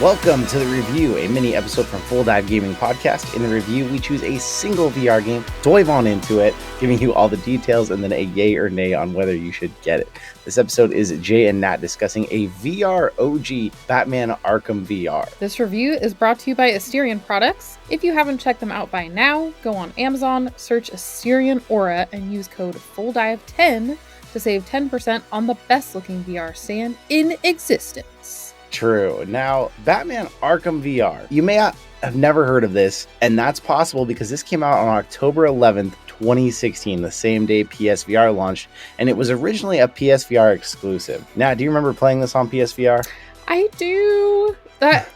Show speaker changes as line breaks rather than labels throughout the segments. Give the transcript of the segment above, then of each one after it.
Welcome to the review, a mini episode from Full Dive Gaming Podcast. In the review, we choose a single VR game, dive on into it, giving you all the details, and then a yay or nay on whether you should get it. This episode is Jay and Nat discussing a VR OG Batman Arkham VR.
This review is brought to you by Asterion Products. If you haven't checked them out by now, go on Amazon, search Asterion Aura, and use code FULLDIVE10 to save 10% on the best looking VR stand in existence.
True. Now, Batman Arkham VR. You may have never heard of this, and that's possible because this came out on October 11th, 2016, the same day PSVR launched, and it was originally a PSVR exclusive. Now, do you remember playing this on PSVR?
I do.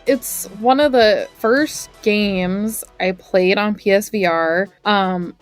It's one of the first games I played on PSVR.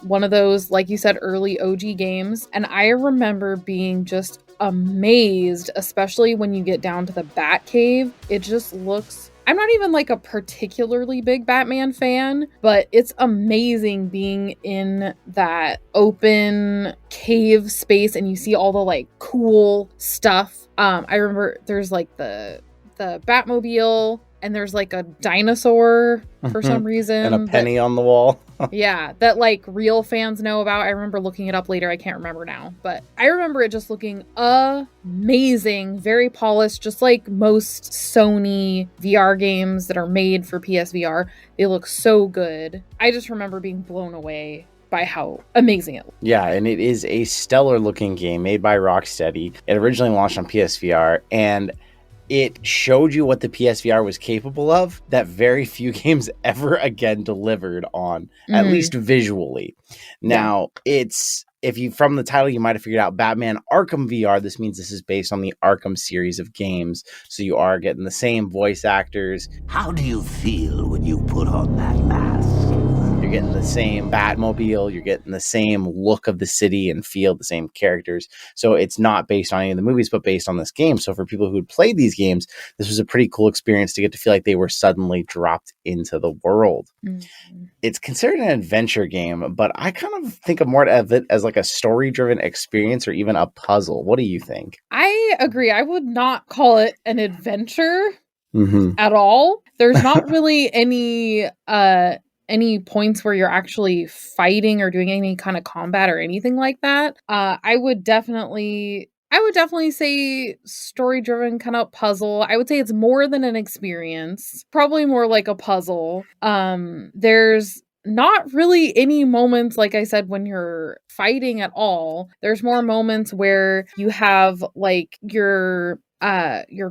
One of those, like you said, early OG games, and I remember being just amazed, especially when you get down to the Batcave. It just looks... I'm not even like a particularly big Batman fan, but it's amazing being in that open cave space and you see all the like cool stuff. I remember there's like the Batmobile, and there's like a dinosaur for some reason.
And a penny on the wall.
Yeah, that like real fans know about. I remember looking it up later. I can't remember now. But I remember it just looking amazing, very polished, just like most Sony VR games that are made for PSVR. They look so good. I just remember being blown away by how amazing it looks.
Yeah, and it is a stellar looking game made by Rocksteady. It originally launched on PSVR, and it showed you what the PSVR was capable of that very few games ever again delivered on, at least visually. Now, it's, if you, from the title, you might have figured out Batman Arkham VR. This means this is based on the Arkham series of games. So you are getting the same voice actors.
How do you feel when you put on that mask?
You're getting the same Batmobile. You're getting the same look of the city and feel, the same characters. So it's not based on any of the movies, but based on this game. So for people who played these games, this was a pretty cool experience to get to feel like they were suddenly dropped into the world. It's considered an adventure game, but I kind of think of more of it as like a story-driven experience or even a puzzle. What do you think?
I agree. I would not call it an adventure at all. There's not really any points where you're actually fighting or doing any kind of combat or anything like that. I would definitely say story-driven kind of puzzle. I would say it's more than an experience. Probably more like a puzzle. There's not really any moments, like I said, when you're fighting at all. There's more moments where you have like your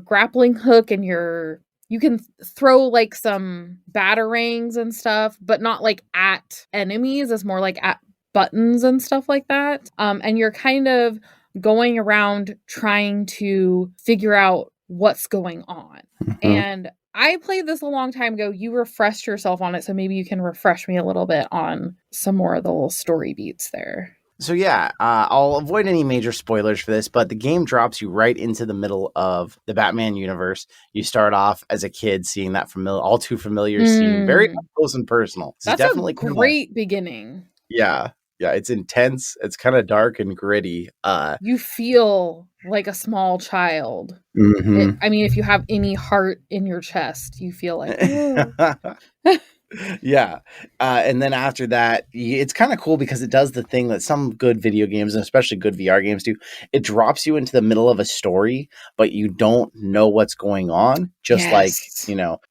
grappling hook and you can throw like some batarangs and stuff, but not like at enemies. It's more like at buttons and stuff like that. And you're kind of going around trying to figure out what's going on. And I played this a long time ago. You refreshed yourself on it, so maybe you can refresh me a little bit on some more of the little story beats there.
So yeah, I'll avoid any major spoilers for this, but the game drops you right into the middle of the Batman universe. You start off as a kid seeing that all too familiar scene, very up close and personal.
That's definitely a great beginning.
Yeah, it's intense. It's kind of dark and gritty.
You feel like a small child. I mean, if you have any heart in your chest, you feel like...
Yeah. And then after that, it's kind of cool because it does the thing that some good video games, and especially good VR games, do. It drops you into the middle of a story, but you don't know what's going on. Just like,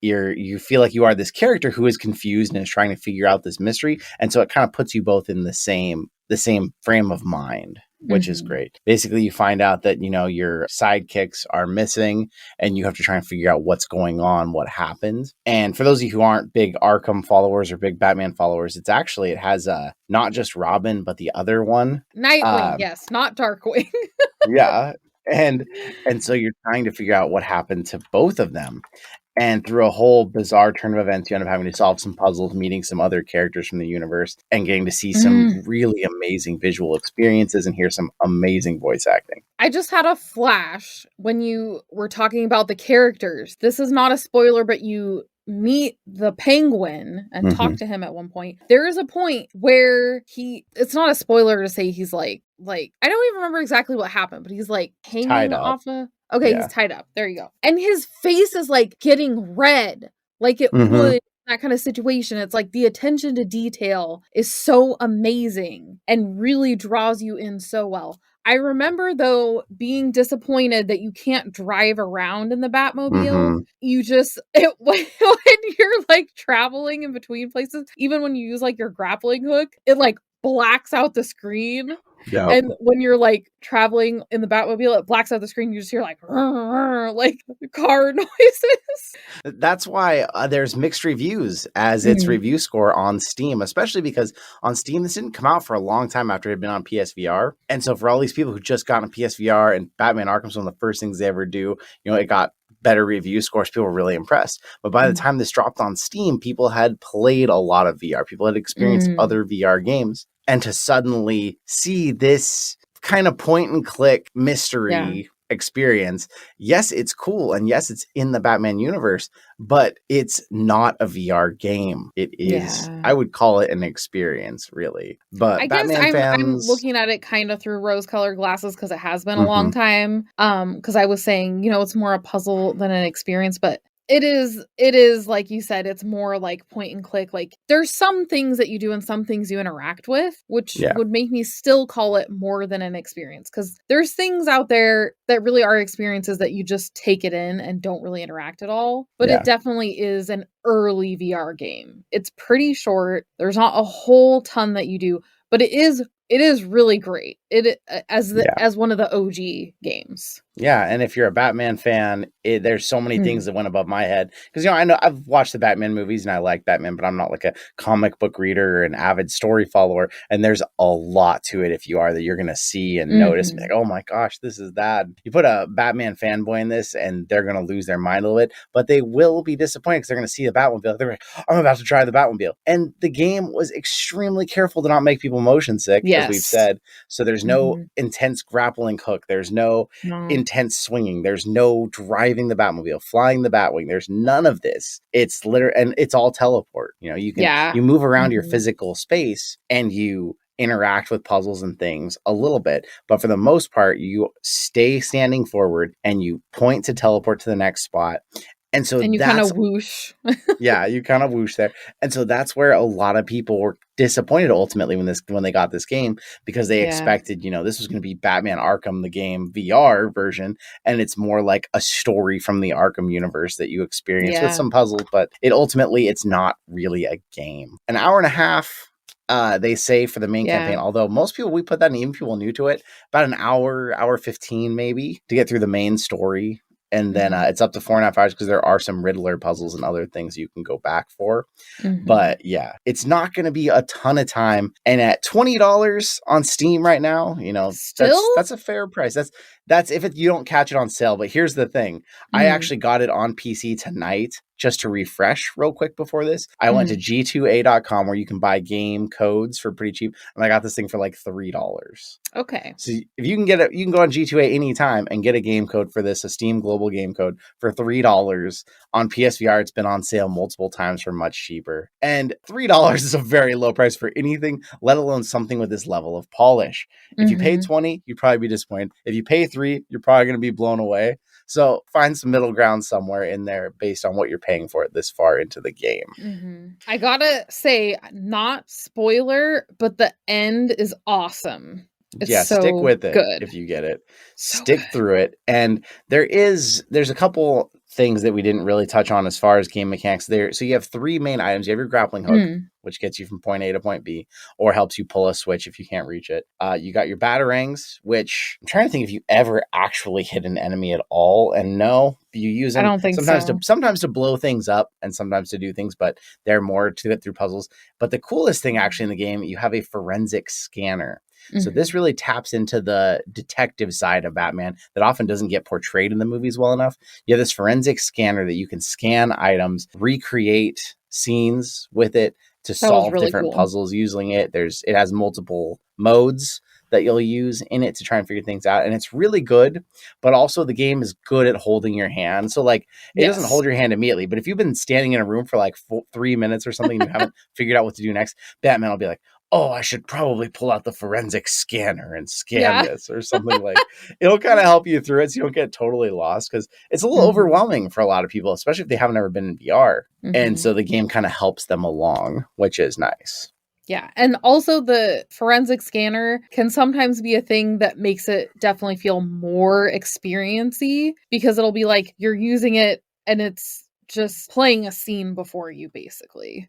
you feel like you are this character who is confused and is trying to figure out this mystery. And so it kind of puts you both in the same frame of mind, which is great. Basically, you find out that, your sidekicks are missing and you have to try and figure out what's going on, what happened. And for those of you who aren't big Arkham followers or big Batman followers, it has not just Robin, but the other one.
Nightwing, yes, not Darkwing.
Yeah. And so you're trying to figure out what happened to both of them. And through a whole bizarre turn of events, you end up having to solve some puzzles, meeting some other characters from the universe, and getting to see some really amazing visual experiences and hear some amazing voice acting.
I just had a flash when you were talking about the characters. This is not a spoiler, but you meet the Penguin and talk to him at one point. There is a point where it's not a spoiler to say he's like like, I don't even remember exactly what happened, but he's like
Tied
hanging
up.
off a, okay, he's
Yeah.
tied up. There you go. And his face is like getting red, like it
Mhm.
would in that kind of situation. It's like the attention to detail is so amazing and really draws you in so well. I remember though being disappointed that you can't drive around in the Batmobile.
Mhm.
You just when you're like traveling in between places, even when you use like your grappling hook, it like blacks out the screen.
Yep.
And when you're like traveling in the Batmobile, it blacks out the screen. You just hear like like car noises.
That's why there's mixed reviews as its
Mhm.
review score on Steam, especially because on Steam this didn't come out for a long time after it had been on PSVR. And so for all these people who just got on PSVR and Batman Arkham's one of the first things they ever do, it got better review scores. People were really impressed. But by the time this dropped on Steam, people had played a lot of VR. People had experienced other VR games. And to suddenly see this kind of point and click mystery experience, yes, it's cool. And yes, it's in the Batman universe, but it's not a VR game. It is, I would call it an experience, really. But
I
Batman
guess I'm
fans,
looking at it kind of through rose-colored glasses because it has been a long time. Because I was saying, it's more a puzzle than an experience, but it is like you said, it's more like point and click. Like there's some things that you do and some things you interact with, which would make me still call it more than an experience. Because there's things out there that really are experiences that you just take it in and don't really interact at all. But it definitely is an early VR game. It's pretty short. There's not a whole ton that you do, but it is really great. It as one of the OG games.
Yeah, and if you're a Batman fan, there's so many things that went above my head. Because, I know I've watched the Batman movies and I like Batman, but I'm not like a comic book reader or an avid story follower. And there's a lot to it if you are that you're going to see and notice. Like, oh my gosh, this is that. You put a Batman fanboy in this and they're going to lose their mind a little bit, but they will be disappointed because they're going to see the Batmobile. They're like, I'm about to try the Batmobile. And the game was extremely careful to not make people motion sick, as we've said. So there's no intense grappling hook. There's no intense swinging. There's no driving the Batmobile, flying the Batwing. There's none of this. It's and it's all teleport. You can you move around your physical space and you interact with puzzles and things a little bit, but for the most part, you stay standing forward and you point to teleport to the next spot. And so
you kind of whoosh.
Yeah, you kind of whoosh there. And so that's where a lot of people were disappointed ultimately when they got this game, because they expected, this was going to be Batman Arkham, the game VR version, and it's more like a story from the Arkham universe that you experience with some puzzles, but it's not really a game. An hour and a half, they say, for the main campaign, although most people, we put that in, even people new to it, about an hour 15 maybe to get through the main story. And then it's up to 4.5 hours because there are some Riddler puzzles and other things you can go back for. But yeah, it's not going to be a ton of time. And at $20 on Steam right now, that's a fair price. That's if you don't catch it on sale. But here's the thing. I actually got it on PC tonight just to refresh real quick before this. I went to g2a.com where you can buy game codes for pretty cheap. And I got this thing for like $3.
Okay.
So if you can get it, you can go on G2A anytime and get a game code for this, a Steam Global game code for $3. On PSVR, it's been on sale multiple times for much cheaper. And $3 is a very low price for anything, let alone something with this level of polish. If you pay $20, you'd probably be disappointed. If you pay $3, you're probably going to be blown away. So find some middle ground somewhere in there based on what you're paying for it this far into the game.
I gotta say, not spoiler, but the end is awesome. It's
stick with it
good.
if you get it. Stick through it. And there's a couple things that we didn't really touch on as far as game mechanics there. So you have three main items. You have your grappling hook, which gets you from point A to point B, or helps you pull a switch if you can't reach it. You got your batarangs, which I'm trying to think if you ever actually hit an enemy at all. And no, you use them
I don't think
sometimes to blow things up and sometimes to do things, but they're more to get through puzzles. But the coolest thing actually in the game, you have a forensic scanner. So this really taps into the detective side of Batman that often doesn't get portrayed in the movies well enough. You have this forensic scanner that you can scan items, recreate scenes with it to solve really different puzzles using it. It has multiple modes that you'll use in it to try and figure things out. And it's really good, but also the game is good at holding your hand. So like it doesn't hold your hand immediately, but if you've been standing in a room for like 3 minutes or something and you haven't figured out what to do next, Batman will be like, oh, I should probably pull out the forensic scanner and scan this or something. Like, it'll kind of help you through it so you don't get totally lost, because it's a little overwhelming for a lot of people, especially if they haven't ever been in VR. And so the game kind of helps them along, which is nice.
Yeah. And also the forensic scanner can sometimes be a thing that makes it definitely feel more experience-y, because it'll be like you're using it and it's just playing a scene before you, basically.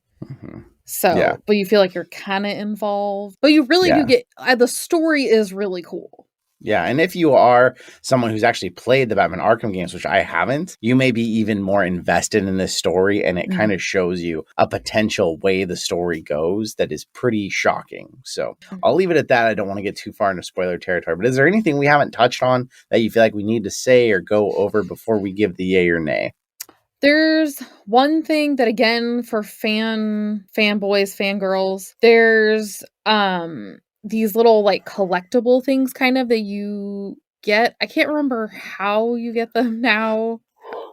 So, but you feel like you're kind of involved, but you really do get, the story is really cool.
Yeah, and if you are someone who's actually played the Batman Arkham games, which I haven't, you may be even more invested in this story, and it kind of shows you a potential way the story goes that is pretty shocking. So I'll leave it at that. I don't want to get too far into spoiler territory, but is there anything we haven't touched on that you feel like we need to say or go over before we give the yay or nay?
There's one thing that, again, for fanboys, fangirls, there's these little like collectible things kind of that you get. I can't remember how you get them now.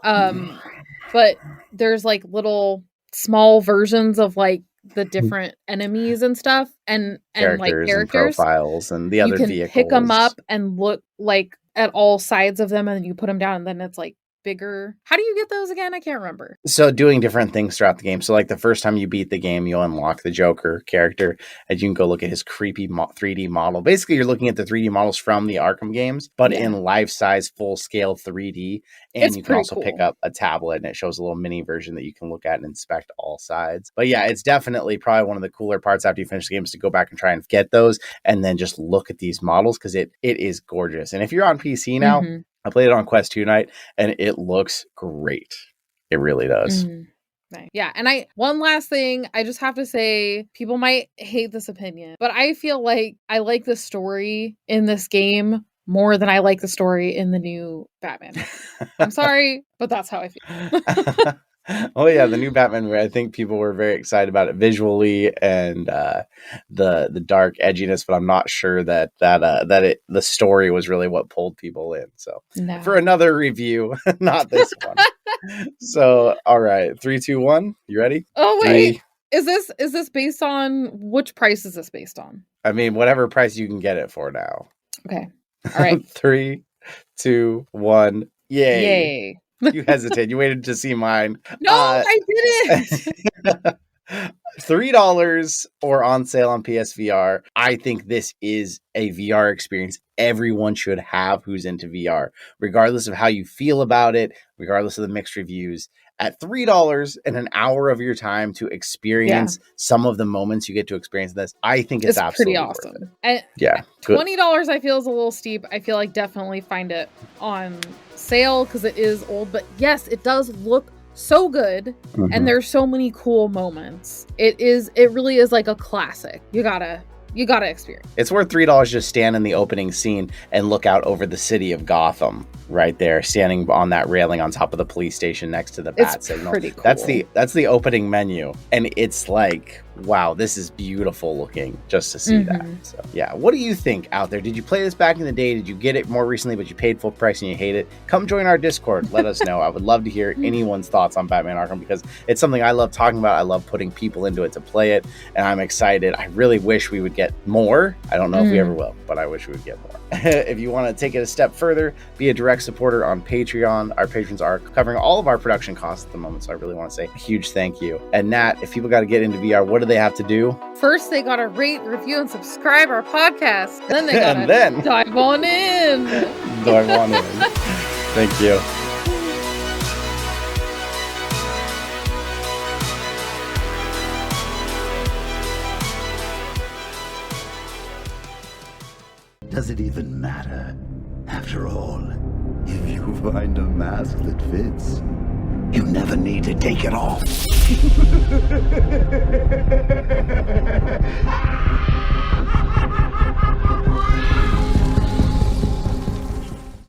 But there's like little small versions of like the different enemies and stuff, and characters
and profiles and the other vehicles. You can
pick them up and look like at all sides of them, and then you put them down, and then it's like bigger. How do you get those again? I can't remember.
So doing different things throughout the game. So like the first time you beat the game, you'll unlock the Joker character, and you can go look at his creepy 3D model. Basically, you're looking at the 3D models from the Arkham games, but in life-size, full-scale 3D. And it's you can also pick up a tablet, and it shows a little mini version that you can look at and inspect all sides. But yeah, it's definitely probably one of the cooler parts after you finish the game is to go back and try and get those, and then just look at these models, because it is gorgeous. And if you're on PC now, I played it on Quest 2 night, and it looks great. It really does.
Nice. Yeah, and one last thing, I just have to say, people might hate this opinion, but I feel like I like the story in this game more than I like the story in the new Batman. I'm sorry, but that's how I feel.
Oh yeah, the new Batman, I think people were very excited about it visually and the dark edginess, but I'm not sure that the story was really what pulled people in. So for another review, not this one. So all right, 3, 2, 1. You ready?
Oh wait, is this based on which price is this based on?
I mean, whatever price you can get it for now.
Okay. All right.
3, 2, 1. Yay.
Yay.
You hesitate. You waited to see mine.
No, I didn't.
$3 or on sale on PSVR. I think this is a VR experience everyone should have who's into VR, regardless of how you feel about it, regardless of the mixed reviews. At $3 and an hour of your time to experience some of the moments you get to experience this, I think it's absolutely
pretty awesome.
Worth it.
$20 I feel is a little steep. I feel like definitely find it on sale because it is old, but yes, it does look so good, and there's so many cool moments. It really is like a classic. You gotta experience.
It's worth $3 just stand in the opening scene and look out over the city of Gotham right there, standing on that railing on top of the police station next to the bat signal.
Pretty cool.
That's the opening menu, and it's like, wow, this is beautiful looking just to see that. So yeah, what do you think out there? Did you play this back in the day? Did you get it more recently but you paid full price and you hate it? Come join our Discord. Let us know. I would love to hear anyone's thoughts on Batman Arkham, because it's something I love talking about. I love putting people into it to play it, and I'm excited. I really wish we would get more. I don't know if we ever will, but I wish we would get more. If you want to take it a step further, be a direct supporter on Patreon. Our patrons are covering all of our production costs at the moment, so I really want to say a huge thank you. And Nat, if people got to get into VR, what do they have to do?
First, they got to rate, review, and subscribe our podcast. Then they got to dive on in.
Dive on in. Thank you.
Does it even matter? After all, if you find a mask that fits, you never need to take it off.